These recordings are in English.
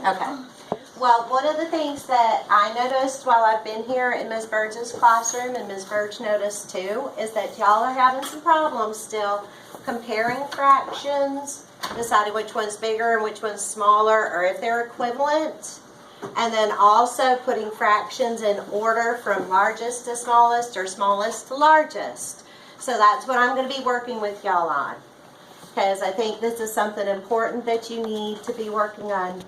Okay. Well, one of the things that I noticed while I've been here in Ms. Burge's classroom, and Ms. Burge noticed too, is that y'all are having some problems still comparing fractions, deciding which one's bigger and which one's smaller, or if they're equivalent. And then also putting fractions in order from largest to smallest or smallest to largest. So that's what I'm going to be working with y'all on. Because I think this is something important that you need to be working on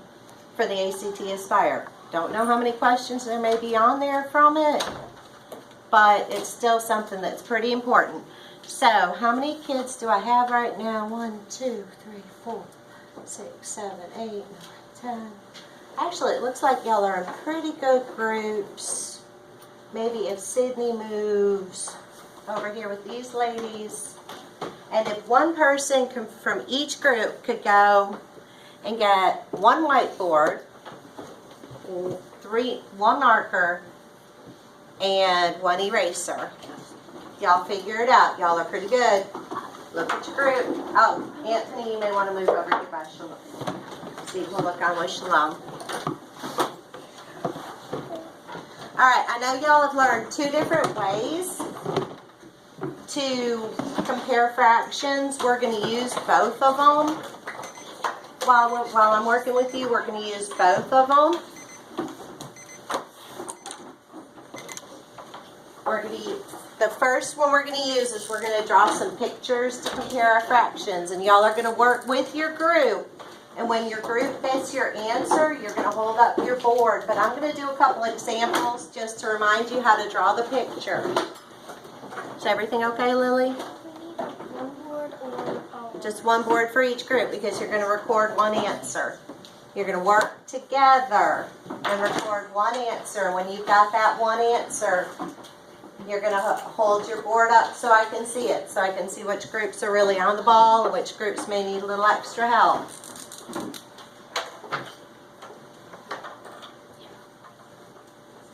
for the ACT Aspire. Don't know how many questions there may be on there from it, but it's still something that's pretty important. So, how many kids do I have right now? 1, 2, 3, 4, 6, 7, 8, 9, 10. Actually, it looks like y'all are in pretty good groups. Maybe if Sydney moves over here with these ladies, and if one person from each group could go and get one whiteboard, one marker, and one eraser. Y'all figure it out. Y'all are pretty good. Look at your group. Oh, Anthony, you may want to move over here by Shalom. See, we'll look on with Shalom. Alright, I know y'all have learned 2 different ways to compare fractions. We're going to use both of them. While I'm working with you, we're going to use both of them. The first one we're going to use is we're going to draw some pictures to compare our fractions. And y'all are going to work with your group. And when your group gets your answer, you're going to hold up your board. But I'm going to do a couple examples just to remind you how to draw the picture. Is everything okay, Lily? Just one board for each group because you're going to record one answer. You're going to work together and record one answer. When you've got that one answer, you're going to hold your board up so I can see it. So I can see which groups are really on the ball and which groups may need a little extra help.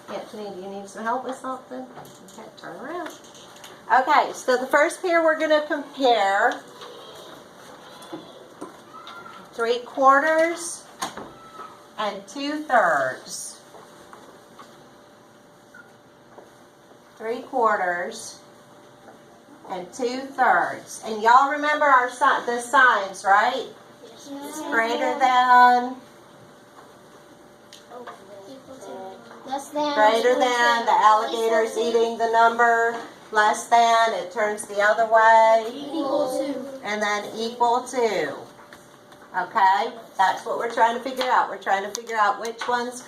Anthony, do you need some help with something? Okay, turn around. Okay, so the first pair we're going to compare 3/4 and 2/3. 3/4 and 2/3. And y'all remember the signs, right? It's greater than, greater than, the alligator's eating the number, less than, it turns the other way, Equal to, and then equal to. Okay, that's what we're trying to figure out. We're trying to figure out which ones,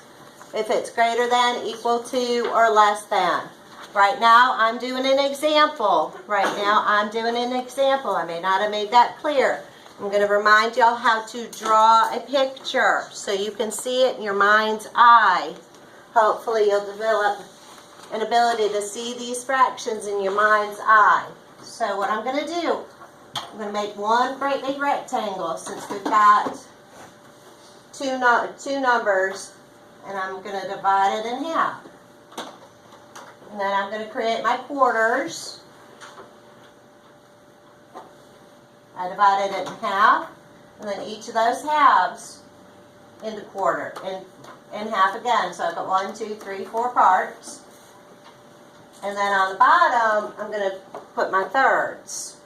if it's greater than, equal to, or less than. Right now, I'm doing an example. I may not have made that clear. I'm going to remind y'all how to draw a picture so you can see it in your mind's eye. Hopefully, you'll develop an ability to see these fractions in your mind's eye. So what I'm going to do, I'm going to make one great big rectangle since we've got two numbers, and I'm going to divide it in half. And then I'm going to create my quarters. I divided it in half, and then each of those halves into quarter, in half again. So I've got 1, 2, 3, 4 parts. And then on the bottom, I'm going to put my thirds.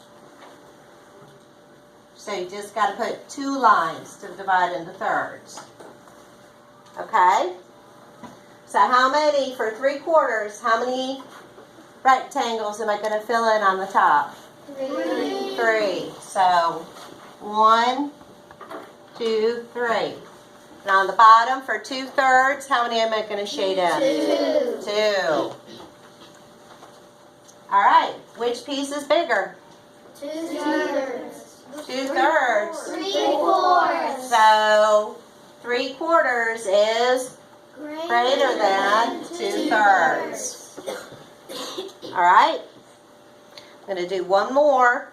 So you just got to put 2 lines to divide into thirds. Okay? So how many, for 3/4, how many rectangles am I going to fill in on the top? 3. So 1, 2, 3. And on the bottom, for 2/3, how many am I going to shade in? 2. All right. Which piece is bigger? 2/3. 2/3. 3/4. So 3/4 is greater than 2/3. All right. I'm going to do one more.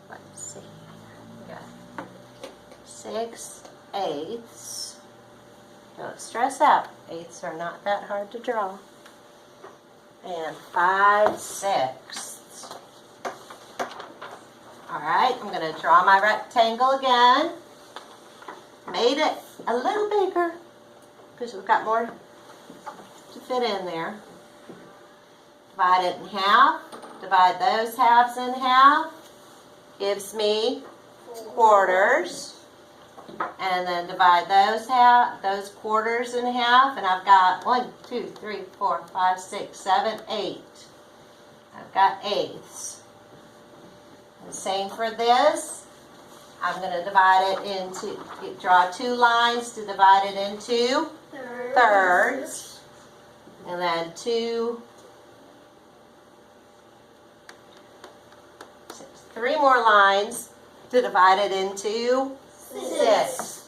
Let's see. We got 6/8. Don't stress out. 8s are not that hard to draw. and 5/6. All right, I'm going to draw my rectangle again. Made it a little bigger because we've got more to fit in there. Divide it in half. Divide those halves in half. Gives me quarters. And then divide those quarters in half, and I've got 1, 2, 3, 4, 5, 6, 7, 8. I've got eighths. The same for this. I'm going to divide it into, draw 2 lines to divide it into thirds. And then 3 more lines to divide it into 6.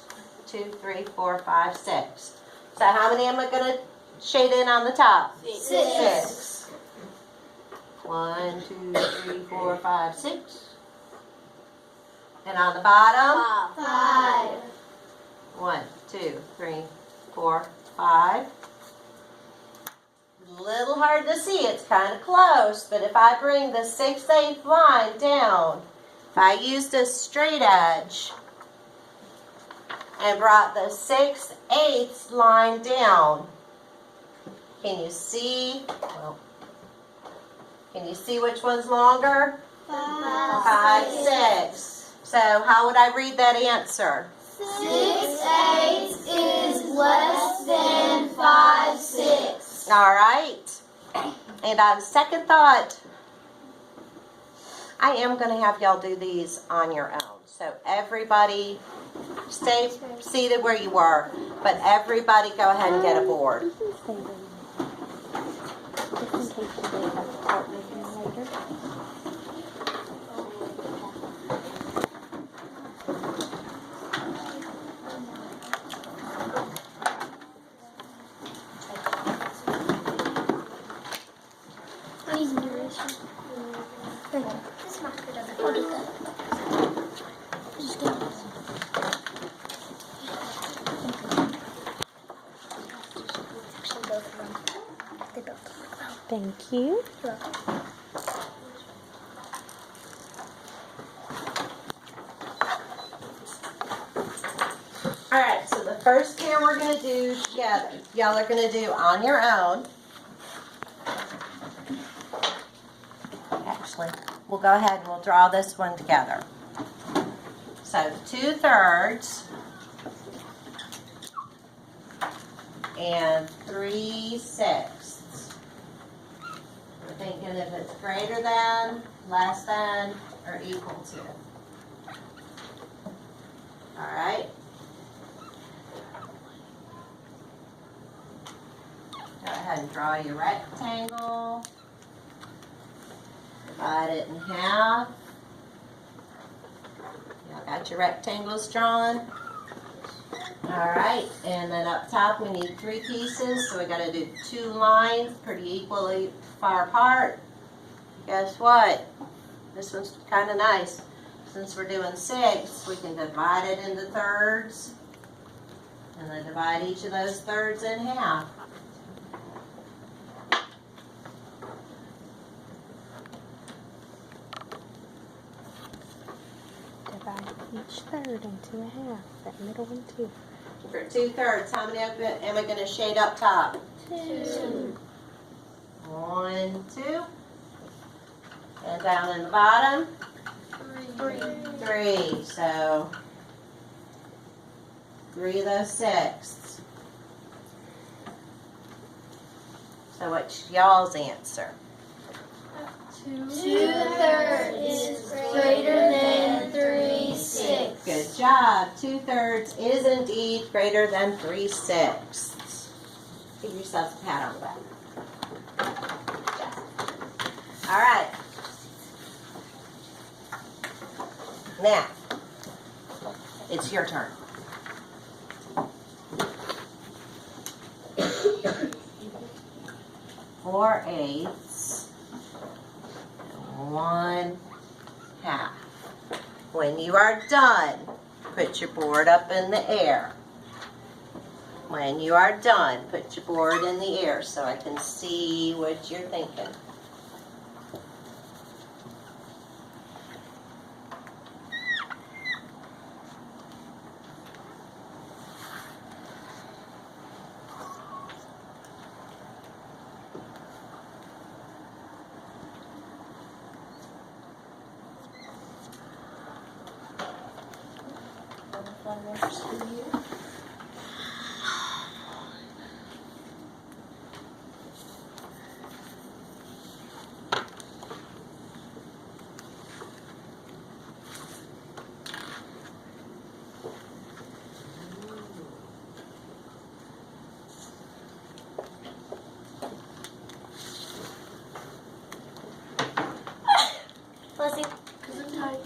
2, 3, 4, 5, 6. So how many am I going to shade in on the top? 6. 1, 2, 3, 4, 5, 6. And on the bottom? 5. 1, 2, 3, 4, 5. A little hard to see, it's kind of close, but if I bring the 6/8 line down, if I used a straight edge and brought the 6/8 line down, can you see? Well, can you see which one's longer? 5, 6. So how would I read that answer? 6/8 is less than 5/6. All right. And on second thought, I am going to have y'all do these on your own. So everybody stay seated where you were, but everybody go ahead and get a board. Thank you. All right, so the first pair we're going to do together, y'all are going to do on your own. Actually, we'll go ahead and we'll draw this one together. So 2/3 and 3/6. We're thinking if it's greater than, less than, or equal to. All right. Go ahead and draw your rectangle. Divide it in half. Y'all got your rectangles drawn? Alright, and then up top we need 3 pieces, so we got to do 2 lines pretty equally far apart. Guess what? This one's kind of nice. Since we're doing 6, we can divide it into thirds, and then divide each of those thirds in half. Divide each third into a half, that middle one too. For 2/3, how many am I going to shade up top? 2. 1, 2. And down in the bottom? 3. So 3 of those 6. So what's y'all's answer? 2/3 is greater than 3/6. Good job. 2/3 is indeed greater than 3/6. Give yourselves a pat on the back. Good job. All right. Now, it's your turn. Four eighths. 1/2. When you are done, put your board up in the air. When you are done, put your board in the air so I can see what you're thinking. Bless you. Because I'm tired.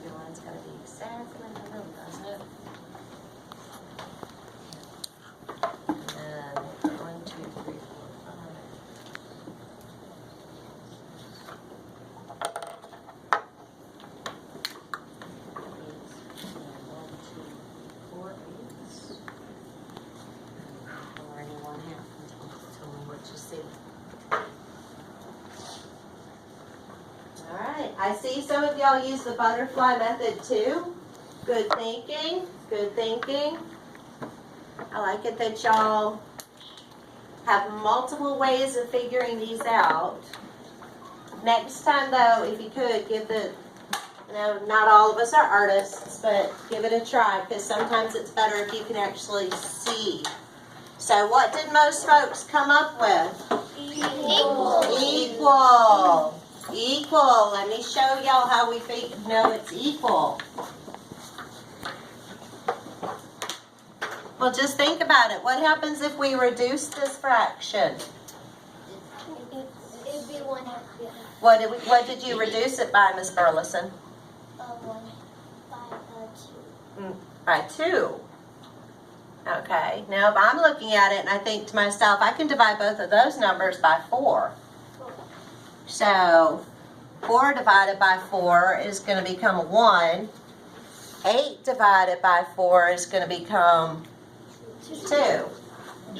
Your line's got to be exactly in the middle, doesn't it? And then 1, 2, 3, 4, 5. Or any 1/2. Tell me what you see. Alright, I see some of y'all use the butterfly method too. Good thinking, good thinking. I like it that y'all have multiple ways of figuring these out. Next time though, if you could, give the, not all of us are artists, but give it a try because sometimes it's better if you can actually see. So what did most folks come up with? Equal. Equal. Let me show y'all how we know it's equal. Well, just think about it. What happens if we reduce this fraction? It'd be 1/2. Yeah. What did you reduce it by, Miss Burleson? 1 by 2. By 2. Okay. Now, if I'm looking at it and I think to myself, I can divide both of those numbers by 4. So 4 divided by 4 is going to become a 1. 8 divided by 4 is going to become 2.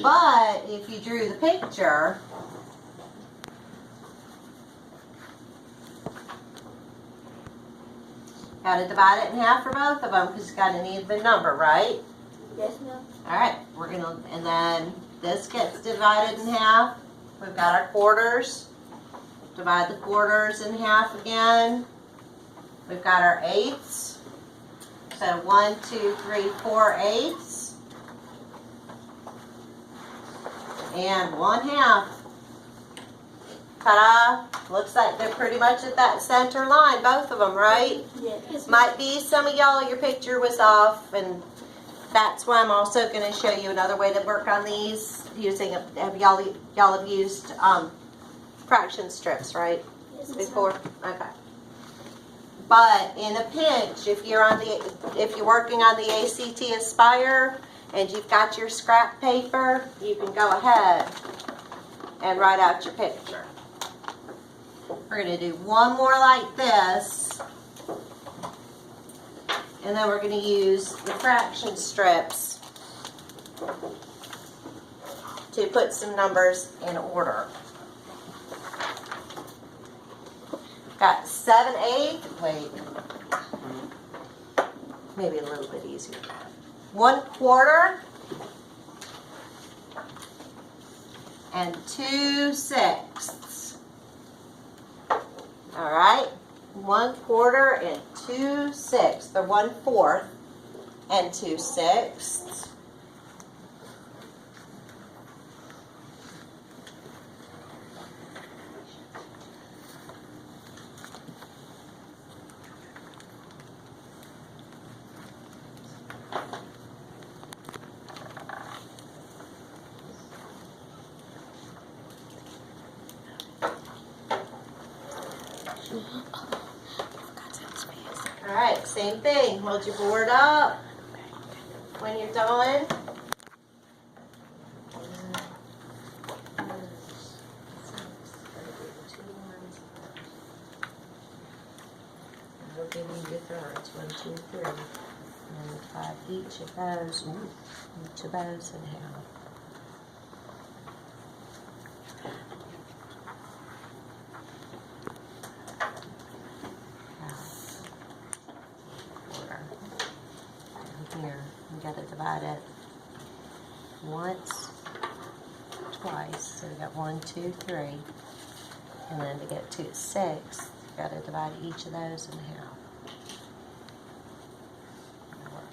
But if you drew the picture, got to divide it in half for both of them because it's got an even number, right? Yes, ma'am. All right, and then this gets divided in half. We've got our quarters. Divide the quarters in half again. We've got our eighths. So 1, 2, 3, 4 eighths. And 1/2. Ta-da! Looks like they're pretty much at that center line, both of them, right? Yes. Might be some of y'all, your picture was off, and that's why I'm also going to show you another way to work on these using, y'all have used fraction strips, right? Yes, Before? Okay. But in a pinch, if you're working on the ACT Aspire and you've got your scrap paper, you can go ahead and write out your picture. We're going to do one more like this, and then we're going to use the fraction strips to put some numbers in order. Got 7/8, wait, maybe a little bit easier. 1/4 and 2/6. All right, 1/4 and 2/6. They're 1/4 and 2/6. All right, same thing. Hold your board up when you're done. We'll give you your thirds. 1, 2, 3. And divide each of those in half. Quarter. And here, you got to divide it once, twice. So we got 1, 2, 3. And then to get to 6, you got to divide each of those in half.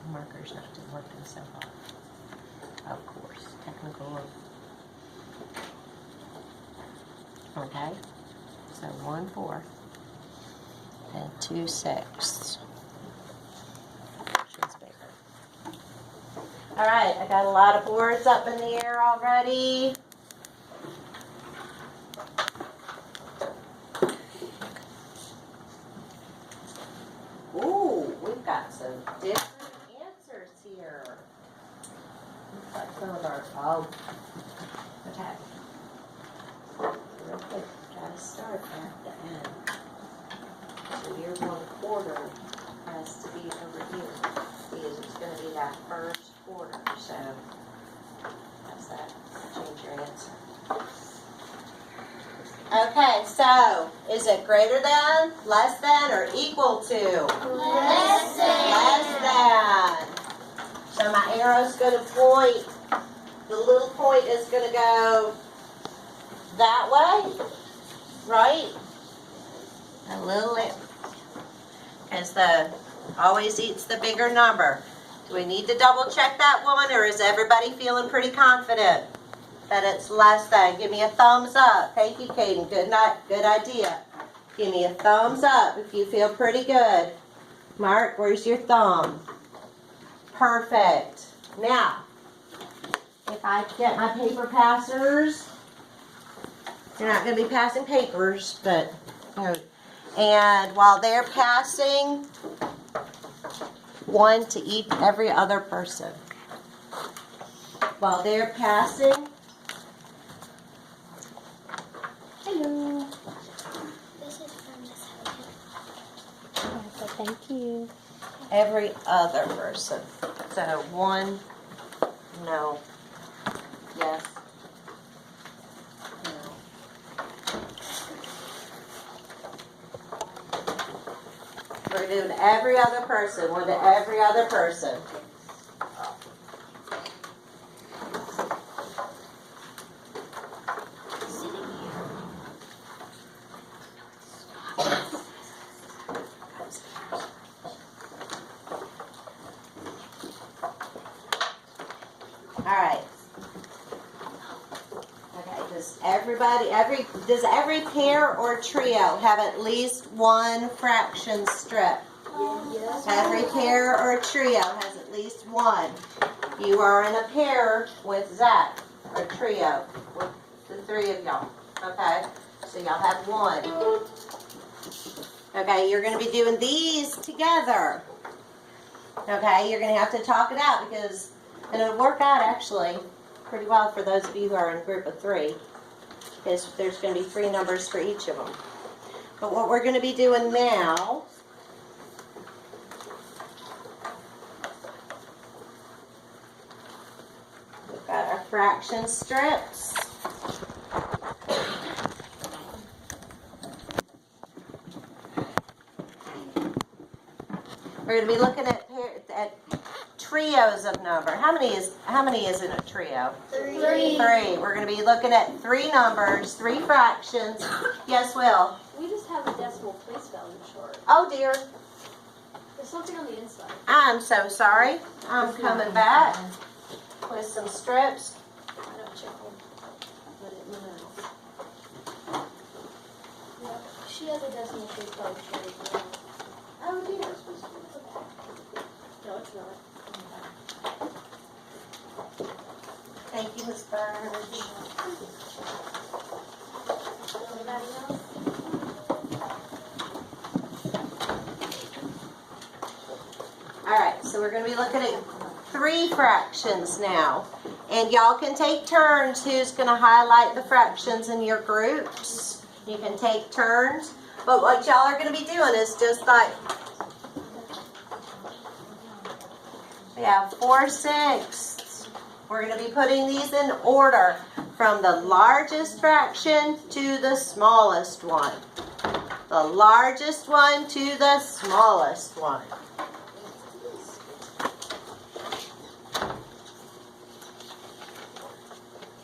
The marker's not working so hard. Of course, technical. Okay, so 1/4 and 2/6. She's bigger. All right, I got a lot of boards up in the air already. Ooh, we've got some different answers here. Looks like some of our, okay. Real quick, gotta start at the end. So your 1/4 has to be over here, because it's gonna be that first quarter, so that's that, change your answer. Okay, so is it greater than, less than, or equal to? Less than. Less than. So my arrow's going to point, the little point is going to go that way, right? A little, because the always eats the bigger number. Do we need to double check that one, or is everybody feeling pretty confident that it's less than? Give me a thumbs up. Thank you, Caden. Good night. Good idea. Give me a thumbs up if you feel pretty good. Mark, where's your thumb? Perfect. Now, if I get my paper passers, you're not going to be passing papers, but, and while they're passing, one to every other person. While they're passing, hello. This is from the So thank you. Every other person. So one, no, yes, no. We're doing every other person, one to every other person. Alright. Okay, does every pair or trio have at least one fraction strip? Yes. Every pair or trio has at least one. You are in a pair with Zach, or trio, with the three of y'all. Okay, so y'all have one. Okay, you're going to be doing these together. Okay, you're going to have to talk it out because, and it'll work out actually pretty well for those of you who are in a group of 3. Because there's going to be 3 numbers for each of them. But what we're going to be doing now, we've got our fraction strips. We're going to be looking at trios of number. How many is in a trio? 3. 3. We're going to be looking at 3 numbers, 3 fractions. Yes, Will? We just have a decimal place value short. Oh dear. There's something on the inside. I'm so sorry. I'm coming back with some strips. I don't check them. Put it in the middle. Yep. She has a decimal place value short as well. Oh dear. No, it's not. Thank you, Ms. Burns. Anybody else? Alright, so we're going to be looking at 3 fractions now. And y'all can take turns who's going to highlight the fractions in your groups. You can take turns. But what y'all are going to be doing is just like We have 4/6. We're going to be putting these in order from the largest fraction to the smallest one. The largest one to the smallest one.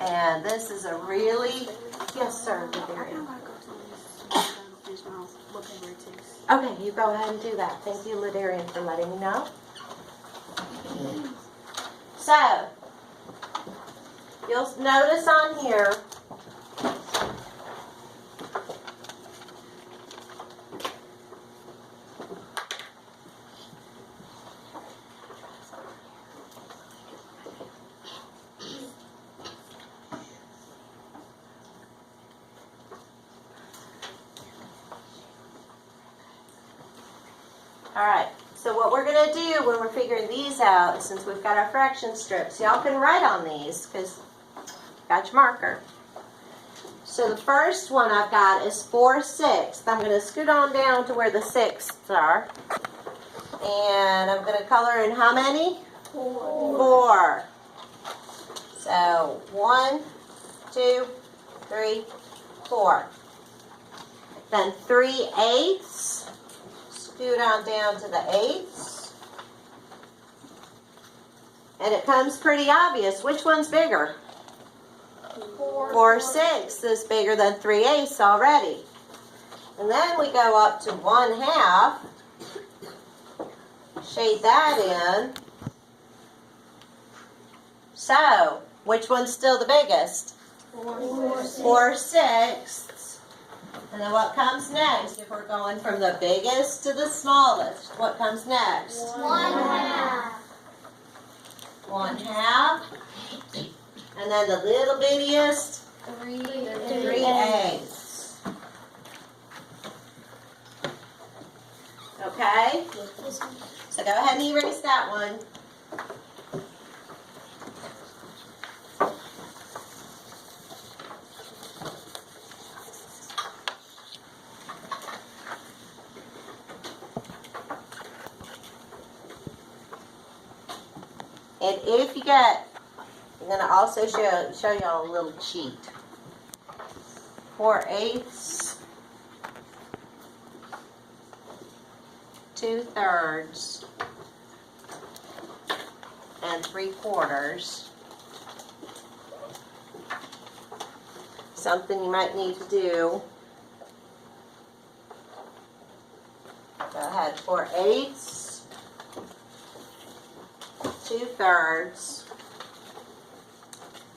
And this is a really, yes sir, Ladarian. Okay, you go ahead and do that. Thank you, Ladarian, for letting me know. So, you'll notice on here, all right, so what we're going to do when we're figuring these out, since we've got our fraction strips, y'all can write on these because got your marker. So the first one I've got is 4/6. I'm going to scoot on down to where the sixths are. And I'm going to color in how many? 4. So 1, 2, 3, 4. Then 3/8. Scoot on down to the eighths. And it comes pretty obvious. Which one's bigger? 4/6 is bigger than 3/8 already. And then we go up to 1/2. Shade that in. So, which one's still the biggest? 4/6. And then what comes next? If we're going from the biggest to the smallest, what comes next? 1/2. 1/2. And then the little bittiest? 3/8. Okay? So go ahead and erase that one. And if you get, I'm going to also show y'all a little cheat. 4/8, 2/3, and 3/4. Something you might need to do. Go ahead, 4/8, 2/3,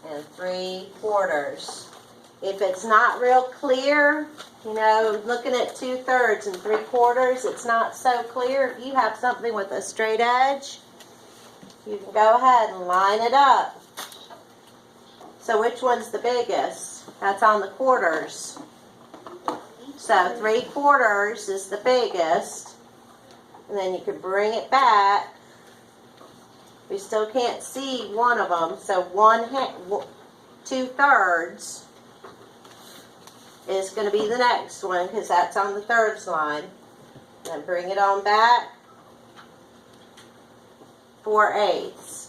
and 3/4. If it's not real clear, you know, looking at 2/3 and 3/4, it's not so clear. If you have something with a straight edge, you can go ahead and line it up. So which one's the biggest? That's on the quarters. So 3/4 is the biggest. And then you can bring it back. We still can't see one of them. So 2/3 is going to be the next one because that's on the thirds line. Then bring it on back. 4/8.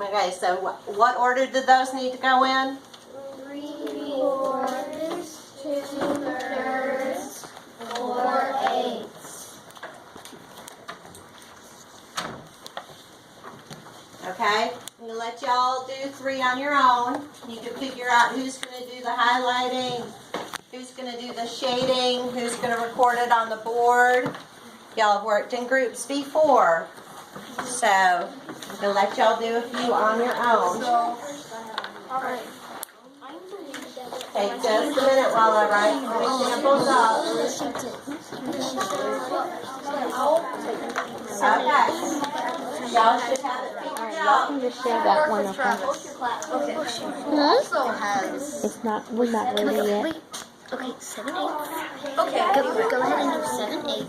Okay, so what order did those need to go in? 3/4, 2/3, 4/8. Okay, I'm going to let y'all do 3 on your own. You can figure out who's going to do the highlighting, who's going to do the shading, who's going to record it on the board. Y'all have worked in groups before, so I'm going to let y'all do a few on your own. Take just a minute while I write the examples up. Okay, y'all should have it figured Y'all out. can just share that one, okay? Also has. It's not, we're not ready yet. Wait. Okay, 7/8. Okay, go ahead and do 7/8.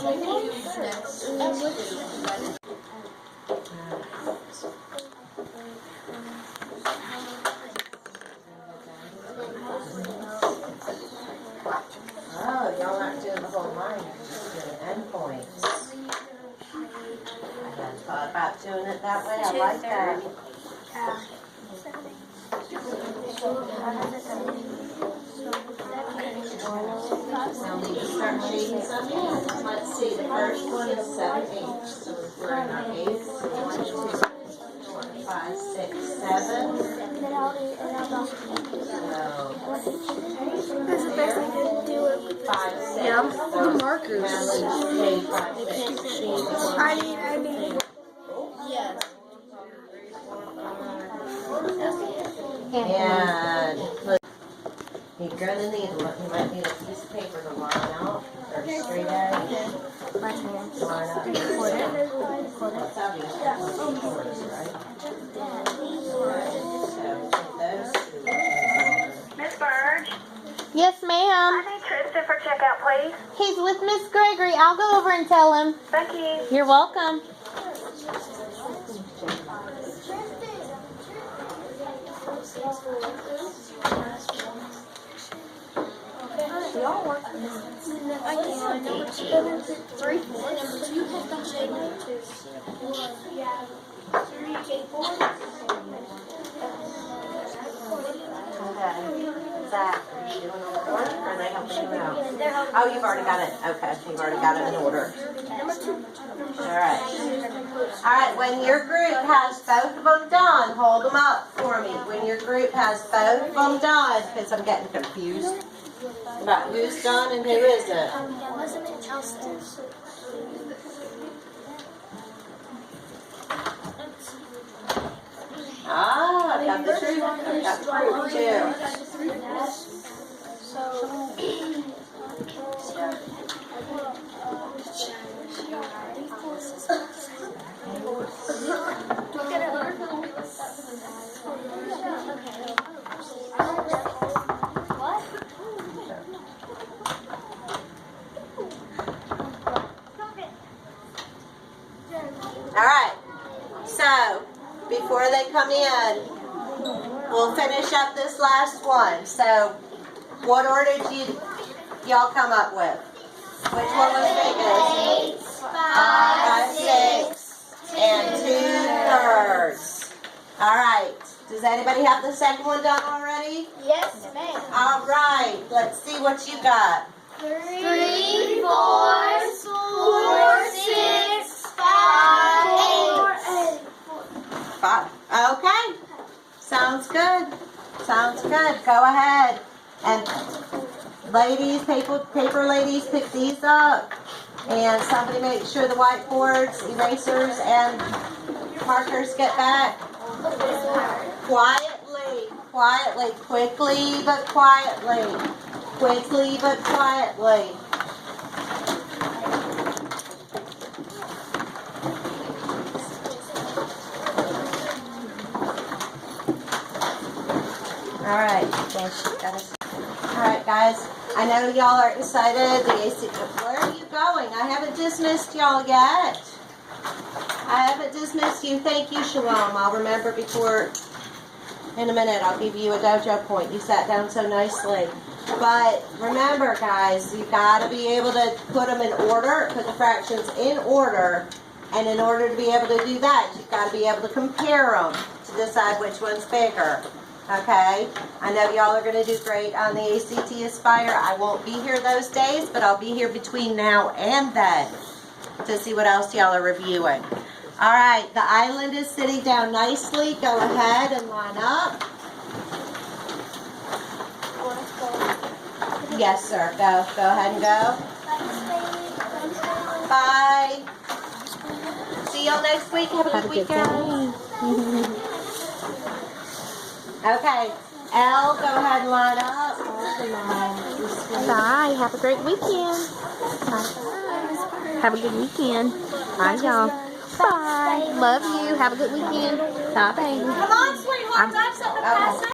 7/8. thought about doing it that way. I like that. Now we can start shading some in. Let's see, the first one is 7/8. So we're in our 8. 1, 2, 3, 4, 5, 6, 7. So, 5, 6. Yeah, the markers. Now let's shade 5, 6. I need. Yes. And look, you're gonna need, you might need a piece of paper to line out, or straight edge. Line out. That's obviously quarters, right? So, those two. Miss Burge, Yes, ma'am. I need Tristan for checkout, please. He's with Miss Gregory. I'll go over and tell him. Thank you. You're welcome. Okay. Zach, are you doing all the work, or are they helping you out? Oh, you've already got it. Okay, you've already got it in order. Alright. Alright, when your group has both of them done, hold them up for me. When your group has both of them done, because I'm getting confused about who's done and who isn't. Ah, I've got the truth. I've got the truth too. Alright, so before they come in, we'll finish up this last one. So, what order did y'all come up with? Which one was biggest? 5, 6, and 2/3. Alright, does anybody have the second one done already? Yes, ma'am. Alright, let's see what you got. 3, 4, 6, 5, 8. 5. Okay. Sounds good. Sounds good. Go ahead. And ladies, paper ladies, pick these up. And somebody make sure the whiteboards, erasers, and markers get back. Quietly. Quietly. Quickly but quietly. Quickly but quietly. Alright guys, I know y'all are excited. Where are you going? I haven't dismissed y'all yet. I haven't dismissed you. Thank you, Shalom. I'll remember before, in a minute, I'll give you a dojo point. You sat down so nicely. But remember guys, you got to be able to put them in order, put the fractions in order. And in order to be able to do that, you've got to be able to compare them to decide which one's bigger. Okay? I know y'all are going to do great on the ACT Aspire. I won't be here those days, but I'll be here between now and then to see what else y'all are reviewing. Alright, the island is sitting down nicely. Go ahead and line up. Yes, sir. Go ahead and go. Bye. See y'all next week. Have a good weekend. Okay. Elle, go ahead and line up. Bye. Have a great weekend. Bye. Have a good weekend. Bye, y'all. Bye. Love you. Have a good weekend. Bye, baby. Come on, sweetheart. I have something to pass out.